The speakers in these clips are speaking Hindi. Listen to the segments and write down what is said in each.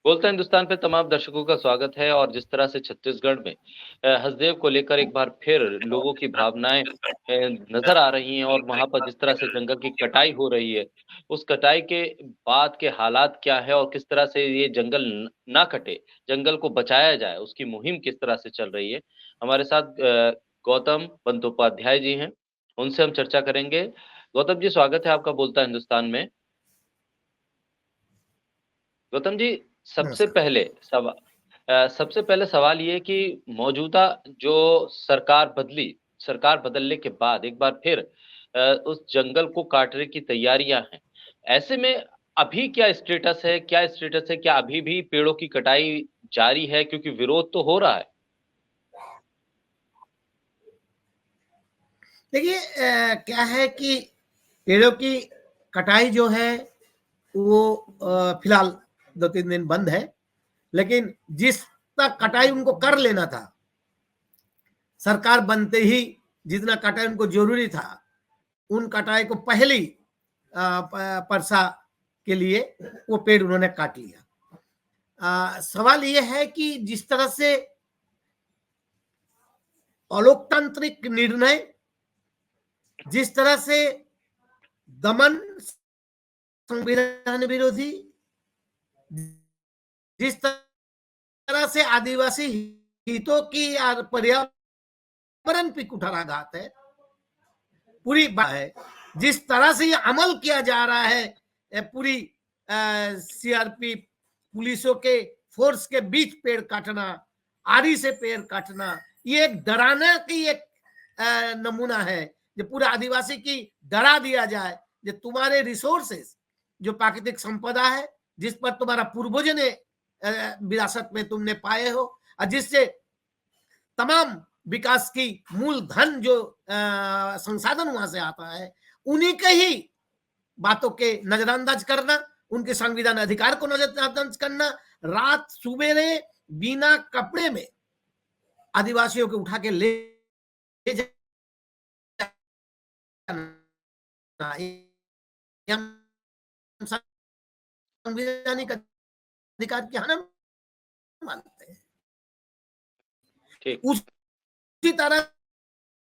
बोलता हिंदुस्तान पे तमाम दर्शकों का स्वागत है। और जिस तरह से छत्तीसगढ़ में हसदेव को लेकर एक बार फिर लोगों की भावनाएं नजर आ रही हैं और वहां पर जिस तरह से जंगल की कटाई हो रही है, उस कटाई के बाद के हालात क्या है और किस तरह से ये जंगल ना कटे, जंगल को बचाया जाए, उसकी मुहिम किस तरह से चल रही है। हमारे साथ गौतम बंदोपाध्याय जी हैं, उनसे हम चर्चा करेंगे। गौतम जी, स्वागत है आपका बोलता हिंदुस्तान में। गौतम जी, सबसे नमस्कार। पहले सबसे पहले सवाल ये कि मौजूदा जो सरकार बदलने के बाद एक बार फिर उस जंगल को काटने की तैयारियां हैं। ऐसे में अभी क्या स्टेटस है? क्या अभी भी पेड़ों की कटाई जारी है? क्योंकि विरोध तो हो रहा है। देखिए, क्या है कि पेड़ों की कटाई जो है वो फिलहाल 2-3 दिन बंद है। लेकिन जिस तक कटाई उनको कर लेना था, सरकार बनते ही जितना कटाई उनको जरूरी था, उन कटाई को पहली परसा के लिए वो पेड़ उन्होंने काट लिया। सवाल ये है कि जिस तरह से अलोकतांत्रिक निर्णय, जिस तरह से दमन, संविधान विरोधी, जिस तरह से आदिवासी हितों की और पर्यावरण पे कुठाराघात है, पूरी बात है। जिस तरह से ये अमल किया जा रहा है, पूरी सीआरपी पुलिसों के फोर्स के बीच पेड़ काटना, आरी से पेड़ काटना, ये एक डराने की एक नमूना है। जो पूरा आदिवासी की डरा दिया जाए, जो तुम्हारे रिसोर्सेस, जो प्राकृतिक संपदा है, जिस पर तुम्हारा पूर्वज ने विरासत में तुमने पाए हो, और जिससे तमाम विकास की मूल धन जो संसाधन वहां से आता है, उन्हीं के ही बातों के नजरअंदाज करना, उनके संविधान अधिकार को नजरअंदाज करना, रात सुबेरे बिना कपड़े में आदिवासियों को उठा के ले जाना, संवैधानिक अधिकार की हनन मानते हैं। ठीक। उसी तरह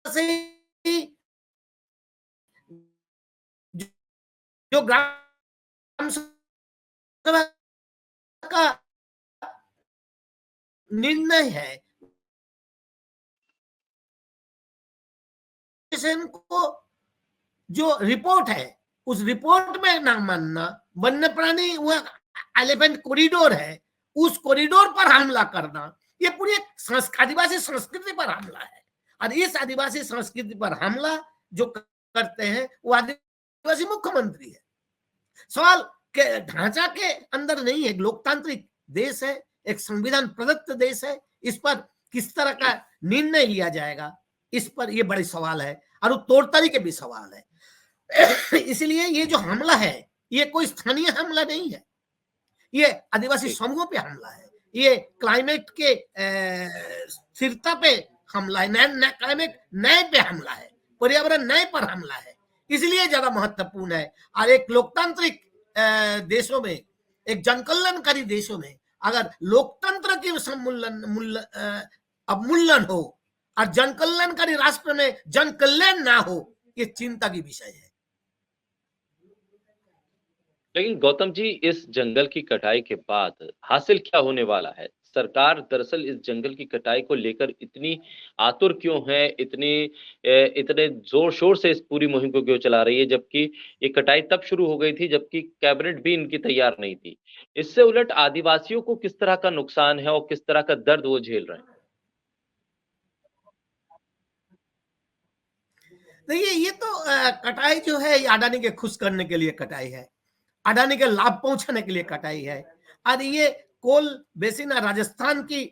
से जो ग्राम सभा का निर्णय है, को जो रिपोर्ट है, उस रिपोर्ट में ना मानना, वन्य प्राणी वह एलिफेंट कॉरिडोर है, उस कॉरिडोर पर हमला करना, ये पूरी आदिवासी संस्कृति पर हमला है। और इस आदिवासी संस्कृति पर हमला जो करते हैं वो आदिवासी मुख्यमंत्री है। सवाल के ढांचा के अंदर नहीं है। लोकतांत्रिक देश है, एक संविधान प्रदत्त देश है, इस पर किस तरह का निर्णय लिया जाएगा, इस पर यह बड़ी सवाल है। और तौर तरीके भी सवाल है। इसलिए ये जो हमला है, ये कोई स्थानीय हमला नहीं है, ये आदिवासी समूहों पे हमला है, ये क्लाइमेट के स्थिरता पे हमला है, क्लाइमेट न्याय पे हमला है, पर्यावरण न्याय पर हमला है। इसलिए ज्यादा महत्वपूर्ण है। और एक लोकतांत्रिक देशों में, एक जनकल्याणकारी देशों में अगर लोकतंत्र की अवमूल्यन हो और जनकल्याणकारी राष्ट्र में जन कल्याण ना हो, ये चिंता की विषय है। लेकिन गौतम जी, इस जंगल की कटाई के बाद हासिल क्या होने वाला है? सरकार दरअसल इस जंगल की कटाई को लेकर इतनी आतुर क्यों है, इतने जोर शोर से इस पूरी मुहिम को क्यों चला रही है, जबकि ये कटाई तब शुरू हो गई थी जबकि कैबिनेट भी इनकी तैयार नहीं थी। इससे उलट आदिवासियों को किस तरह का नुकसान है और किस तरह का दर्द वो झेल रहे हैं? देखिए, ये तो कटाई जो है, अडानी के खुश करने के लिए कटाई है, अडानी के लाभ पहुंचाने के लिए कटाई है। और ये कोल बेसिन राजस्थान की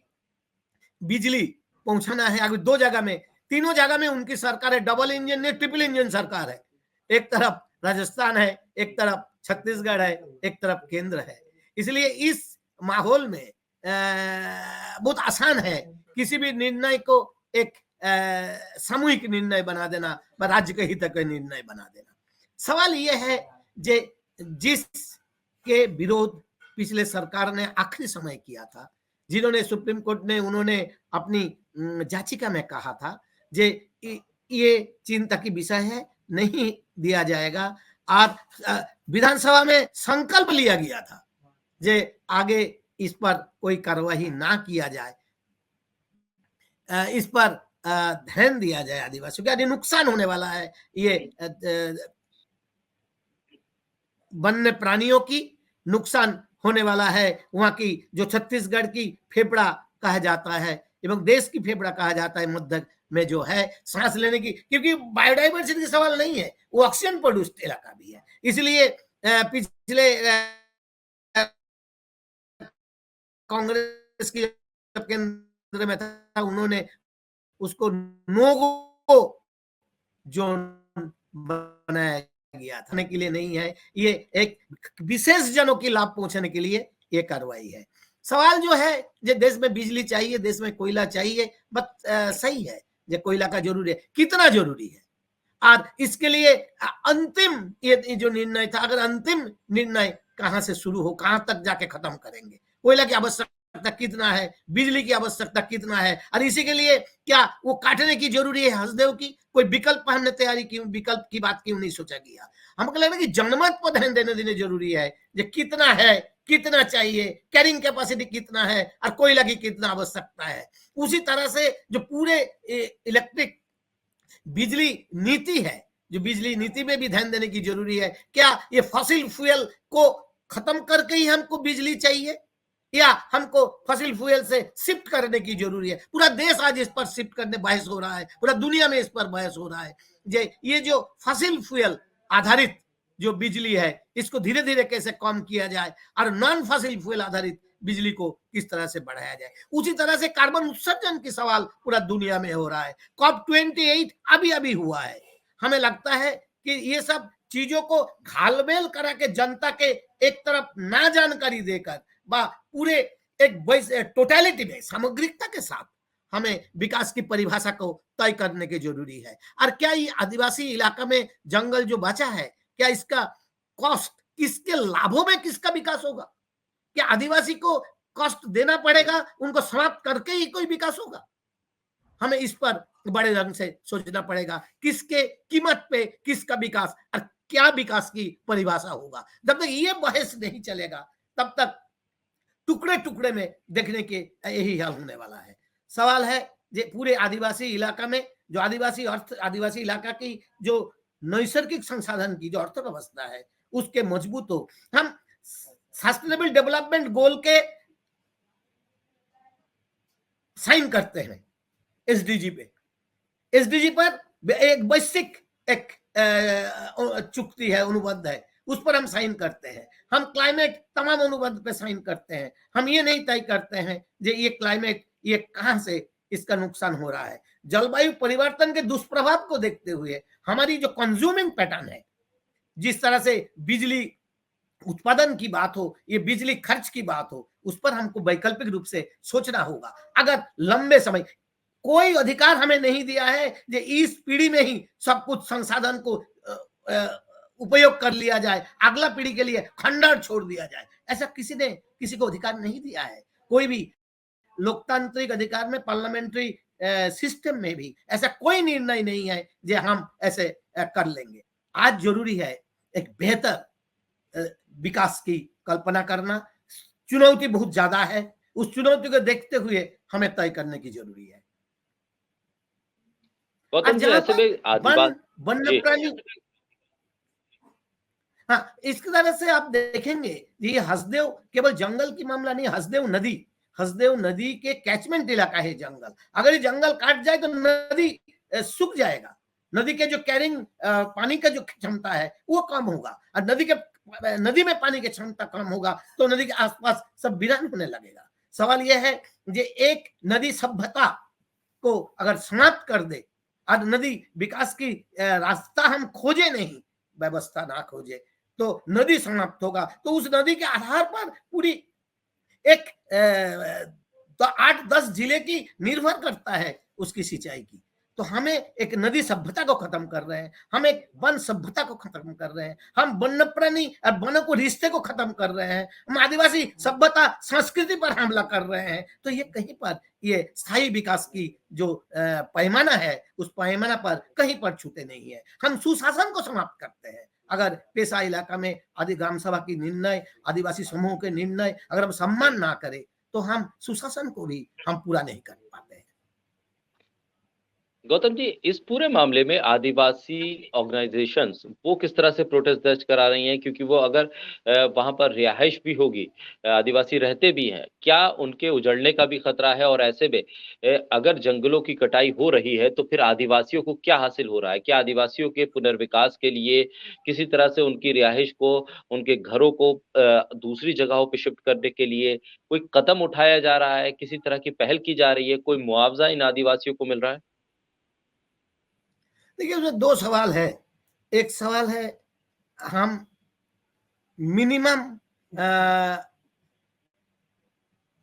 बिजली पहुंचाना है। अभी 2 जगह में, 3 जगह में उनकी सरकार है, डबल इंजन ने ट्रिपल इंजन सरकार है। एक तरफ राजस्थान है, एक तरफ छत्तीसगढ़ है, एक तरफ केंद्र है। इसलिए इस माहौल में बहुत आसान है किसी भी निर्णय को एक सामूहिक निर्णय बना देना, राज्य के हित का निर्णय बना देना। सवाल यह है जे जिस के विरोध पिछले सरकार ने आखिरी समय किया था, जिन्होंने सुप्रीम कोर्ट ने उन्होंने अपनी याचिका में कहा था जे ये चिंता की विषय है, नहीं दिया जाएगा। और विधानसभा में संकल्प लिया गया था जे आगे इस पर कोई कार्रवाई ना किया जाए, इस पर ध्यान दिया जाए आदिवासियों का, नुकसान होने वाला है ये वन्य प्राणियों की, नुकसान होने वाला है वहां की जो छत्तीसगढ़ की फेफड़ा कहा जाता है एवं देश की फेफड़ा कहा जाता है मध्य में जो है सांस लेने की, क्योंकि बायोडाइवर्सिटी का सवाल नहीं है, वो ऑक्सीजन प्रोड्यूस्ड इलाका भी है। इसलिए पिछले कांग्रेस की केंद्र में था, उन्होंने उसको नो जोन बनाया गया था के लिए नहीं है, ये एक विशेष जनों की लाभ पहुंचाने के लिए ये कार्रवाई है। सवाल जो है जो देश में बिजली चाहिए, देश में कोयला चाहिए, बस सही है, जो कोयला का जरूरी है, कितना जरूरी है, और इसके लिए अंतिम ये जो निर्णय था, अगर अंतिम निर्णय कहां से शुरू हो, कहां तक जाके खत्म करेंगे, कोयला की आवश्यकता कितना है, बिजली की आवश्यकता कितना है, और इसी के लिए क्या वो काटने की जरूरी है हसदेव की, कोई विकल्प हमने तैयारी की, विकल्प की बात क्यों नहीं सोचा गया। हमको लग रहा है कि जनमत पर ध्यान देने जरूरी है, जो कितना है, कितना चाहिए, कैरिंग कैपेसिटी कितना है, और कोयला की कितना आवश्यकता है। उसी तरह से जो पूरे इलेक्ट्रिक बिजली नीति है, जो बिजली नीति में भी ध्यान देने की जरूरी है, क्या ये फॉसिल फ्यूल को खत्म करके ही हमको बिजली चाहिए, या हमको फॉसिल फ्यूल से शिफ्ट करने की जरूरी है। पूरा देश आज इस पर शिफ्ट करने बहस हो रहा है, पूरा दुनिया में इस पर बहस हो रहा है, ये जो फॉसिल फ्यूल आधारित जो बिजली है, इसको धीरे धीरे कैसे कम किया जाए और नॉन फॉसिल फ्यूल आधारित बिजली को किस तरह से बढ़ाया जाए। उसी तरह से कार्बन उत्सर्जन की सवाल पूरा दुनिया में हो रहा है। COP28 अभी हुआ है। हमें लगता है कि ये सब चीजों को घालमेल करा के जनता के एक तरफ ना जानकारी देकर पूरे एक टोटलिटी में सामग्रिकता के साथ हमें विकास की परिभाषा को तय करने की जरूरी है। और क्या ये आदिवासी इलाका में जंगल जो बचा है, क्या इसका कॉस्ट, इसके लाभों में किसका विकास होगा? क्या आदिवासी को कॉस्ट देना पड़ेगा, उनको समाप्त करके ही कोई विकास होगा? हमें इस पर बड़े ढंग से सोचना पड़ेगा, किसके कीमत पे किसका विकास और क्या विकास की परिभाषा होगा। जब तक ये बहस नहीं चलेगा, तब तक टुकड़े टुकड़े में देखने के यही हाल होने वाला है। सवाल है जे पूरे आदिवासी इलाका में जो आदिवासी इलाका की जो नैसर्गिक संसाधन की जो अर्थव्यवस्था है, उसके मजबूत हो। हम सस्टेनेबल डेवलपमेंट गोल के साइन करते हैं एसडीजी पे, एसडीजी पर एक वैश्विक एक चुक्ति है, अनुबंध है, उस पर हम साइन करते हैं। हम क्लाइमेट तमाम अनुबंध पे साइन करते हैं। हम ये नहीं तय करते हैं कि ये क्लाइमेट ये कहां से इसका नुकसान हो रहा है। जलवायु परिवर्तन के दुष्प्रभाव को देखते हुए हमारी जो कंज्यूमिंग पैटर्न है, जिस तरह से बिजली उत्पादन की बात हो, ये बिजली खर्च की बात हो, उस पर हमको वैकल्पिक रूप से सोचना होगा। अगर लंबे समय कोई अधिकार हमें नहीं दिया है कि इस पीढ़ी में ही सब कुछ संसाधन को उपयोग कर लिया जाए, अगला पीढ़ी के लिए खंडर छोड़ दिया जाए, ऐसा किसी ने किसी को अधिकार नहीं दिया है। कोई भी लोकतांत्रिक अधिकार में, पार्लियामेंट्री सिस्टम में भी ऐसा कोई निर्णय नहीं है जो हम ऐसे कर लेंगे। आज जरूरी है एक बेहतर विकास की कल्पना करना। चुनौती बहुत ज्यादा है, उस चुनौती को देखते हुए हमें तय करने की जरूरी है। वन्य प्राणी, हाँ, इसकी तरह से आप देखेंगे ये हसदेव केवल जंगल की मामला नहीं, हसदेव नदी के कैचमेंट इलाका है जंगल। अगर ये जंगल काट जाए तो नदी सूख जाएगा, नदी के जो कैरिंग पानी का जो क्षमता है वो कम होगा, और नदी में पानी की क्षमता कम होगा तो नदी के आसपास सब वीरान होने लगेगा। सवाल यह है कि एक नदी सभ्यता को अगर समाप्त कर दे और नदी विकास की रास्ता हम खोजे नहीं, व्यवस्था ना खोजे, तो नदी समाप्त होगा। तो उस नदी के आधार पर पूरी एक 8-10 जिले की निर्भर करता है उसकी सिंचाई की। तो हमें एक नदी सभ्यता को खत्म कर रहे हैं, हम एक वन सभ्यता को खत्म कर रहे हैं, हम वन्य प्राणी और वनों को रिश्ते को खत्म कर रहे हैं, हम आदिवासी सभ्यता संस्कृति पर हमला कर रहे हैं। तो ये कहीं पर ये स्थायी विकास की जो पैमाना है, उस पैमाना पर कहीं पर छूटे नहीं है। हम सुशासन को समाप्त करते हैं। अगर पेशा इलाका में आदि ग्राम सभा की निर्णय, आदिवासी समूह के निर्णय अगर हम सम्मान ना करें, तो हम सुशासन को भी हम पूरा नहीं कर पाते हैं। गौतम जी, इस पूरे मामले में आदिवासी ऑर्गेनाइजेशंस वो किस तरह से प्रोटेस्ट दर्ज करा रही हैं? क्योंकि वो अगर वहाँ पर रिहाइश भी होगी, आदिवासी रहते भी हैं, क्या उनके उजड़ने का भी खतरा है? और ऐसे में अगर जंगलों की कटाई हो रही है, तो फिर आदिवासियों को क्या हासिल हो रहा है? क्या आदिवासियों के पुनर्विकास के लिए किसी तरह से उनकी रिहाइश को, उनके घरों को दूसरी जगहों पे शिफ्ट करने के लिए कोई कदम उठाया जा रहा है? किसी तरह की पहल की जा रही है? कोई मुआवज़ा इन आदिवासियों को मिल रहा है? देखिए, उसमें दो सवाल है। एक सवाल है, हम मिनिमम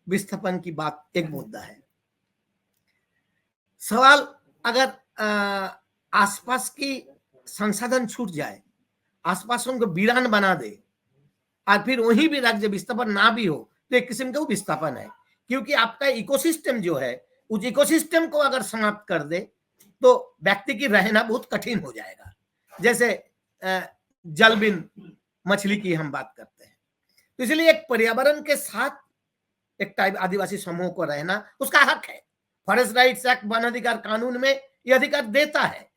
विस्थापन की बात एक मुद्दा है। सवाल अगर आसपास की संसाधन छूट जाए, आसपास उनको वीरान बना दे और फिर वहीं भी राज्य विस्थापन ना भी हो, तो एक किस्म का वो विस्थापन है। क्योंकि आपका इकोसिस्टम जो है, उस इकोसिस्टम को अगर समाप्त कर दे, तो व्यक्ति की रहना बहुत कठिन हो जाएगा। जैसे जल बिन मछली की हम बात करते हैं, तो इसलिए एक पर्यावरण के साथ एक टाइप आदिवासी समूह को रहना उसका हक है। फॉरेस्ट राइट्स एक्ट, वन अधिकार कानून में यह अधिकार देता है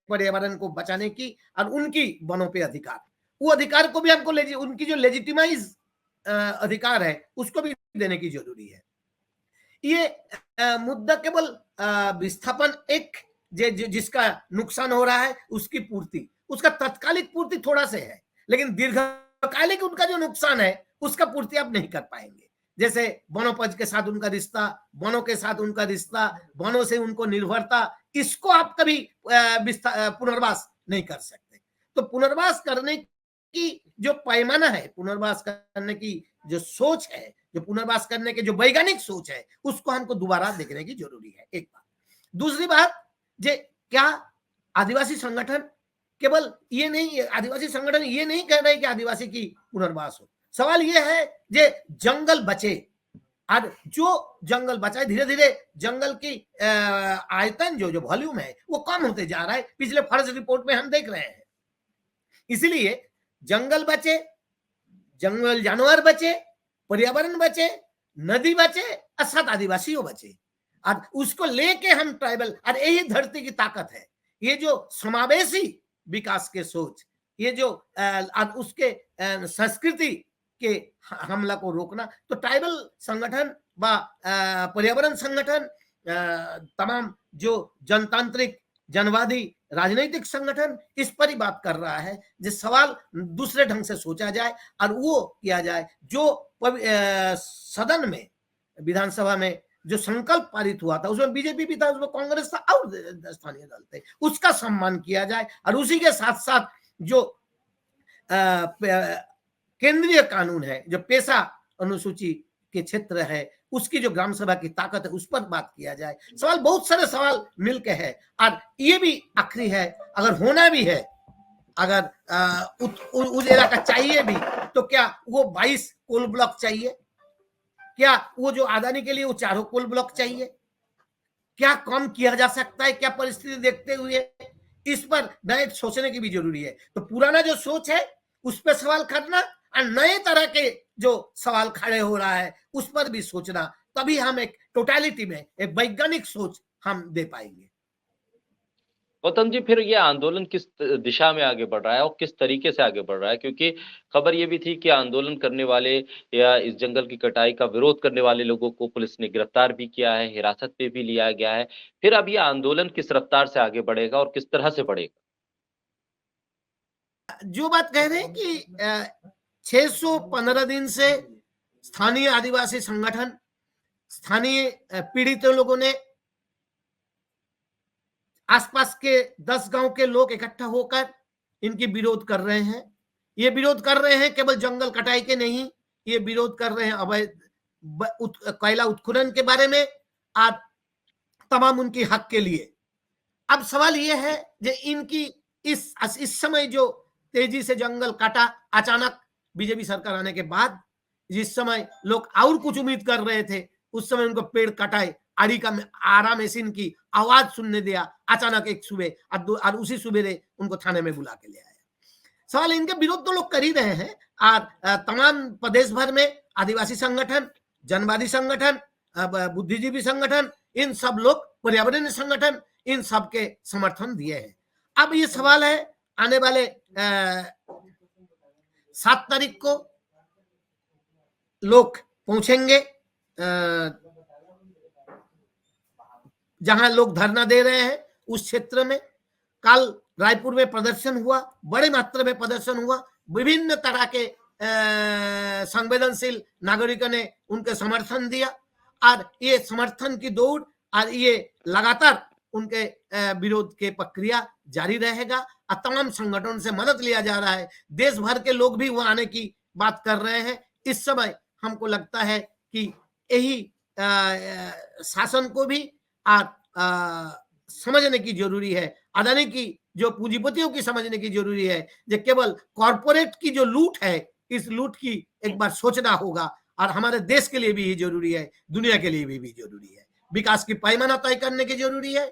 पर्यावरण को बचाने की और उनकी वनों पे अधिकार। वो अधिकार को भी हमको उनकी जो लेजिटिमाइज अधिकार है उसको भी देने की जरूरी है। ये मुद्दा केवल विस्थापन एक जिसका नुकसान हो रहा है उसकी पूर्ति, उसका तत्कालिक पूर्ति थोड़ा से है, लेकिन दीर्घकालिक उनका जो नुकसान है उसका पूर्ति आप नहीं कर पाएंगे। जैसे वनोपज के साथ उनका रिश्ता, वनों के साथ उनका रिश्ता, वनों से उनको निर्भरता, इसको आप कभी पुनर्वास नहीं कर सकते। तो पुनर्वास करने की जो पैमाना है, पुनर्वास करने की जो सोच है, जो पुनर्वास करने के जो वैज्ञानिक सोच है, उसको हमको दोबारा देखने की जरूरी है, एक बात। दूसरी बात, जे क्या आदिवासी संगठन केवल ये नहीं, आदिवासी संगठन ये नहीं कह रहे कि आदिवासी की पुनर्वास हो। सवाल ये है जे जंगल बचे, और जो जंगल बचा है, धीरे धीरे जंगल की आयतन जो वॉल्यूम है वो कम होते जा रहा है, पिछले फॉरेस्ट रिपोर्ट में हम देख रहे हैं। इसलिए जंगल बचे, जंगल जानवर बचे, पर्यावरण बचे, नदी बचे और साथ आदिवासियों बचे, और उसको लेके हम ट्राइबल, और यही धरती की ताकत है। ये जो समावेशी विकास के सोच, ये जो उसके संस्कृति के हमला को रोकना, तो ट्राइबल संगठन व पर्यावरण संगठन, तमाम जो जनतांत्रिक जनवादी राजनीतिक संगठन इस पर ही बात कर रहा है। जिस सवाल दूसरे ढंग से सोचा जाए और वो किया जाए, जो सदन में, विधानसभा में जो संकल्प पारित हुआ था, उसमें बीजेपी भी था, उसमें कांग्रेस था और स्थानीय दल थे, उसका सम्मान किया जाए। और उसी के साथ साथ जो केंद्रीय कानून है, जो पेशा अनुसूची के क्षेत्र है, उसकी जो ग्राम सभा की ताकत है, उस पर बात किया जाए। सवाल बहुत सारे सवाल मिलके है, और ये भी आखिरी है, अगर होना भी है, अगर उस इलाका चाहिए भी, तो क्या वो 22 कोल ब्लॉक चाहिए? क्या वो जो आदानी के लिए वो 4 कोल ब्लॉक चाहिए? क्या कम किया जा सकता है? क्या परिस्थिति देखते हुए इस पर नए सोचने की भी जरूरी है। तो पुराना जो सोच है उस पर सवाल करना, और नए तरह के जो सवाल खड़े हो रहा है उस पर भी सोचना, तभी हम एक टोटलिटी में एक वैज्ञानिक सोच हम दे पाएंगे। गौतम जी, फिर ये आंदोलन किस दिशा में आगे बढ़ रहा है और किस तरीके से आगे बढ़ रहा है? क्योंकि खबर ये भी थी कि आंदोलन करने वाले या इस जंगल की कटाई का विरोध करने वाले लोगों को पुलिस ने गिरफ्तार भी किया है, हिरासत पे भी लिया गया है। फिर अब ये आंदोलन किस रफ्तार से आगे बढ़ेगा और किस तरह से बढ़ेगा? जो बात कह रहे हैं कि 615 दिन से स्थानीय आदिवासी संगठन, स्थानीय पीड़ित लोगों ने, आसपास के 10 गांव के लोग इकट्ठा होकर इनकी विरोध कर रहे हैं। ये विरोध कर रहे हैं केवल जंगल कटाई के नहीं, ये विरोध कर रहे हैं अवैध कोयला उत्खनन के बारे में और तमाम उनकी हक के लिए। अब सवाल ये है कि इनकी इस समय जो तेजी से जंगल काटा अचानक बीजेपी सरकार आने के बाद, जिस समय लोग और कुछ उम्मीद कर रहे थे, उस समय उनको पेड़ कटाए, आड़ी का आरा मशीन की आवाज सुनने दिया अचानक एक सुबह, और उसी सुबह उनको थाने में बुला के ले आया। सवाल इनके विरोध तो लोग कर ही रहे हैं, और तमाम प्रदेश भर में आदिवासी संगठन, जनवादी संगठन, बुद्धिजीवी संगठन, इन सब लोग, पर्यावरण संगठन, इन सब के समर्थन दिए हैं। अब ये सवाल है, आने वाले 7 तारीख को लोग पहुंचेंगे जहां लोग धरना दे रहे हैं उस क्षेत्र में। कल रायपुर में प्रदर्शन हुआ, बड़े मात्रा में प्रदर्शन हुआ, विभिन्न तरह के संवेदनशील नागरिकों ने उनके समर्थन दिया, और ये समर्थन की दौड़ और ये लगातार उनके विरोध के प्रक्रिया जारी रहेगा, और तमाम संगठनों से मदद लिया जा रहा है। देश भर के लोग भी वहां आने की बात कर रहे हैं। इस समय हमको लगता है कि यही शासन को भी समझने की जरूरी है, अदानी की जो पूंजीपतियों की समझने की जरूरी है, जो केवल कॉरपोरेट की जो लूट है, इस लूट की एक बार सोचना होगा, और हमारे देश के लिए भी जरूरी है, दुनिया के लिए भी जरूरी है, विकास की पैमाना तय करने की जरूरी है।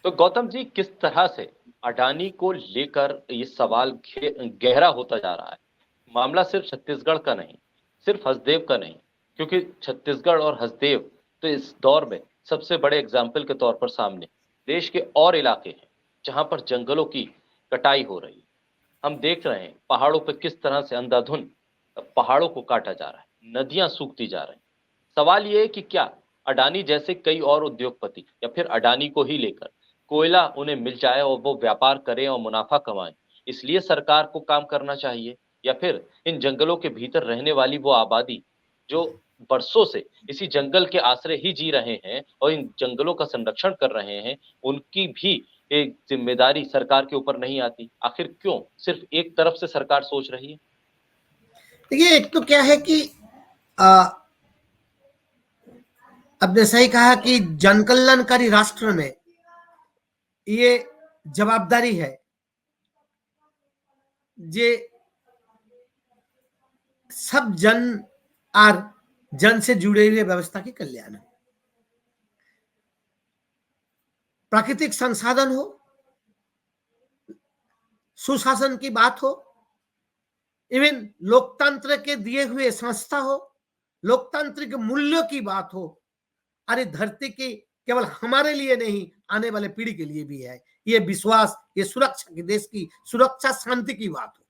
तो गौतम जी, किस तरह से अडानी को लेकर ये सवाल गहरा होता जा रहा है? मामला सिर्फ छत्तीसगढ़ का नहीं, सिर्फ हसदेव का नहीं, क्योंकि छत्तीसगढ़ और हसदेव तो इस दौर में सबसे बड़े एग्जाम्पल के तौर पर सामने देश के और इलाके हैं जहां पर जंगलों की कटाई हो रही है। हम देख रहे हैं पहाड़ों पर किस तरह से अंधाधुंध पहाड़ों को काटा जा रहा है, नदियां सूखती जा रही हैं। सवाल ये है कि क्या अडानी जैसे कई और उद्योगपति, या फिर अडानी को ही लेकर कोयला उन्हें मिल जाए और वो व्यापार करें और मुनाफा कमाएं, इसलिए सरकार को काम करना चाहिए, या फिर इन जंगलों के भीतर रहने वाली वो आबादी जो बरसों से इसी जंगल के आश्रय ही जी रहे हैं और इन जंगलों का संरक्षण कर रहे हैं, उनकी भी एक जिम्मेदारी सरकार के ऊपर नहीं आती? आखिर क्यों सिर्फ एक तरफ से सरकार सोच रही है? देखिए, एक तो क्या है कि आपने सही कहा कि जनकल्याणकारी राष्ट्र में ये जवाबदारी है जे सब जन और जन से जुड़े हुए व्यवस्था की कल्याण। प्राकृतिक संसाधन हो, सुशासन की बात हो, इवन लोकतंत्र के दिए हुए संस्था हो, लोकतांत्रिक मूल्यों की बात हो, अरे धरती की केवल हमारे लिए नहीं, आने वाले पीढ़ी के लिए भी है, ये विश्वास, ये सुरक्षा की, देश की सुरक्षा, शांति की बात हो।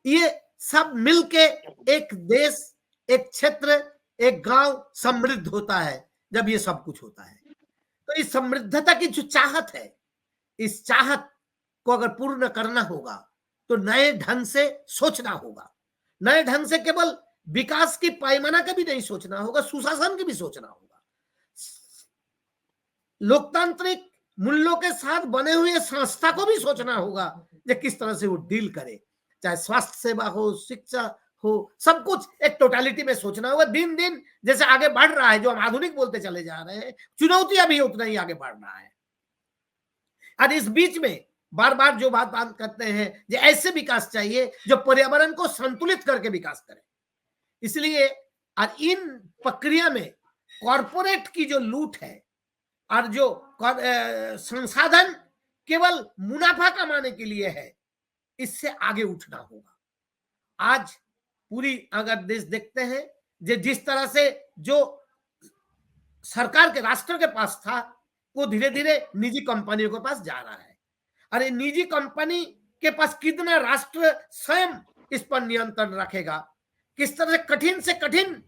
ये सब मिलके एक देश, एक क्षेत्र, एक गांव समृद्ध होता है जब ये सब कुछ होता है। तो इस समृद्धता की जो चाहत है, इस चाहत को अगर पूर्ण करना होगा तो नए ढंग से सोचना होगा। नए ढंग से केवल विकास की पैमाना का भी नहीं सोचना होगा, सुशासन की भी सोचना होगा। लोकतांत्रिक मूल्यों के साथ बने हुए संस्था को भी सोचना होगा कि किस तरह से वो डील करे, चाहे स्वास्थ्य सेवा हो, शिक्षा हो, सब कुछ एक टोटालिटी में सोचना होगा। दिन दिन जैसे आगे बढ़ रहा है, जो हम आधुनिक बोलते चले जा रहे हैं, चुनौतियां भी उतना ही आगे बढ़ रहा है। और इस बीच में बार बार जो बात करते हैं, जो ऐसे विकास चाहिए जो पर्यावरण को संतुलित करके विकास करे। इसलिए और इन प्रक्रिया में कॉरपोरेट की जो लूट है और जो संसाधन केवल मुनाफा कमाने के लिए है, इससे आगे उठना होगा। आज पूरी अगर देश देखते हैं, जिस तरह से जो सरकार के, राष्ट्र के पास था, वो धीरे धीरे निजी कंपनियों के पास जा रहा है। अरे निजी कंपनी के पास कितना राष्ट्र स्वयं इस पर नियंत्रण रखेगा? किस तरह से कठिन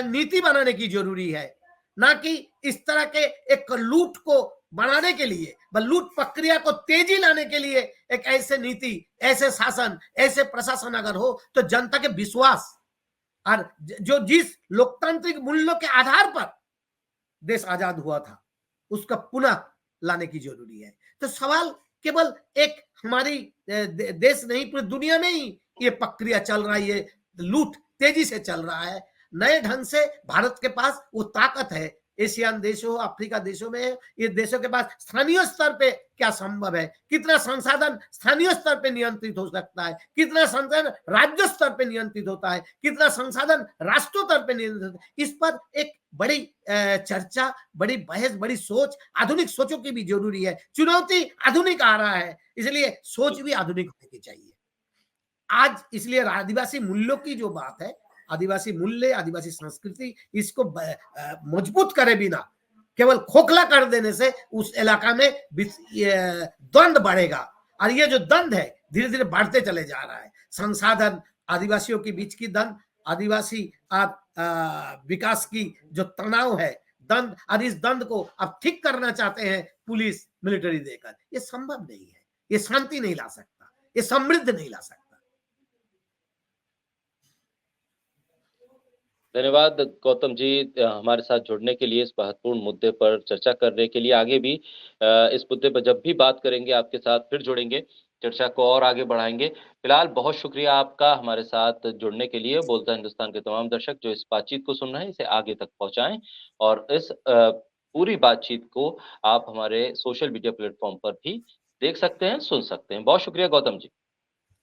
नीति बनाने की जरूरी है, ना कि इस तरह के एक लूट को बनाने के लिए, लूट प्रक्रिया को तेजी लाने के लिए एक ऐसे नीति, ऐसे शासन, ऐसे प्रशासन अगर हो तो जनता के विश्वास और जो जिस लोकतांत्रिक मूल्यों के आधार पर देश आजाद हुआ था, उसका पुनः लाने की जरूरी है। तो सवाल केवल एक हमारी देश नहीं, पूरी दुनिया में ही ये प्रक्रिया चल रही है, लूट तेजी से चल रहा है। नए ढंग से भारत के पास वो ताकत है, एशियन देशों, अफ्रीका देशों में, ये देशों के पास स्थानीय स्तर पे क्या संभव है, कितना संसाधन स्थानीय स्तर पे नियंत्रित हो सकता है, कितना संसाधन राज्य स्तर पे नियंत्रित होता है, कितना संसाधन राष्ट्र स्तर पे नियंत्रित, इस पर एक बड़ी चर्चा, बड़ी बहस, बड़ी सोच, आधुनिक सोचों की भी जरूरी है। चुनौती आधुनिक आ रहा है, इसलिए सोच भी आधुनिक होनी चाहिए। आज इसलिए आदिवासी मूल्यों की जो बात है, आदिवासी मूल्य, आदिवासी संस्कृति, इसको मजबूत करे बिना, केवल खोखला कर देने से उस इलाका में द्वंद्व बढ़ेगा, और ये जो द्वंद्व है धीरे धीरे बढ़ते चले जा रहा है। संसाधन, आदिवासियों के बीच की द्वंद्व, आदिवासी विकास की जो तनाव है, द्वंद्व, और इस द्वंद्व को अब ठीक करना चाहते हैं पुलिस मिलिट्री देकर, ये संभव नहीं है। ये शांति नहीं ला सकता, ये समृद्ध नहीं ला सकता। धन्यवाद गौतम जी, हमारे साथ जुड़ने के लिए, इस महत्वपूर्ण मुद्दे पर चर्चा करने के लिए। आगे भी इस मुद्दे पर जब भी बात करेंगे आपके साथ फिर जुड़ेंगे, चर्चा को और आगे बढ़ाएंगे। फिलहाल बहुत शुक्रिया आपका हमारे साथ जुड़ने के लिए। बोलता हिंदुस्तान के तमाम दर्शक जो इस बातचीत को सुन रहे हैं, इसे आगे तक पहुंचाएं, और इस पूरी बातचीत को आप हमारे सोशल मीडिया प्लेटफॉर्म पर भी देख सकते हैं, सुन सकते हैं। बहुत शुक्रिया गौतम जी।